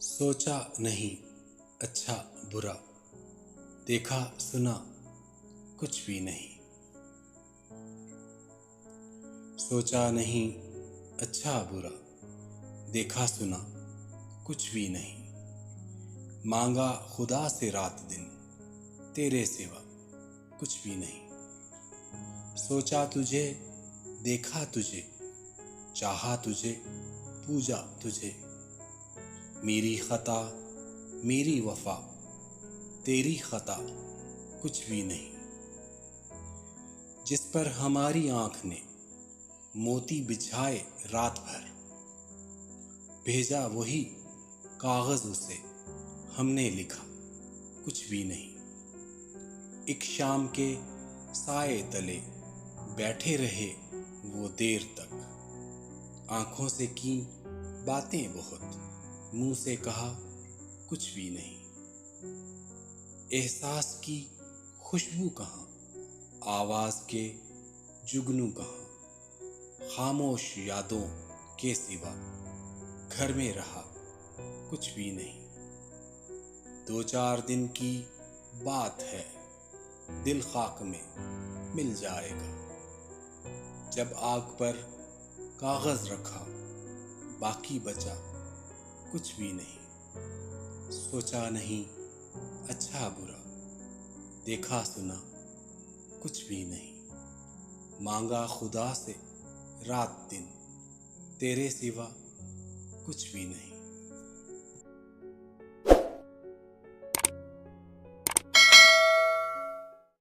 सोचा नहीं अच्छा बुरा, देखा सुना कुछ भी नहीं। सोचा नहीं अच्छा बुरा, देखा सुना कुछ भी नहीं। मांगा खुदा से रात दिन, तेरे सिवा कुछ भी नहीं। सोचा तुझे, देखा तुझे, चाहा तुझे, पूजा तुझे। मेरी खता मेरी वफा, तेरी खता कुछ भी नहीं। जिस पर हमारी आंख ने मोती बिछाए रात भर, भेजा वही कागज उसे, हमने लिखा कुछ भी नहीं। एक शाम के साए तले बैठे रहे वो देर तक, आंखों से की बातें बहुत, मुंह से कहा कुछ भी नहीं। एहसास की खुशबू कहाँ, आवाज के जुगनू कहाँ। खामोश यादों के सिवा घर में रहा कुछ भी नहीं। 2-4 दिन की बात है, दिल खाक में मिल जाएगा। जब आग पर कागज रखा, बाकी बचा कुछ भी नहीं। सोचा नहीं अच्छा बुरा, देखा सुना कुछ भी नहीं। मांगा खुदा से रात दिन, तेरे सिवा कुछ भी नहीं।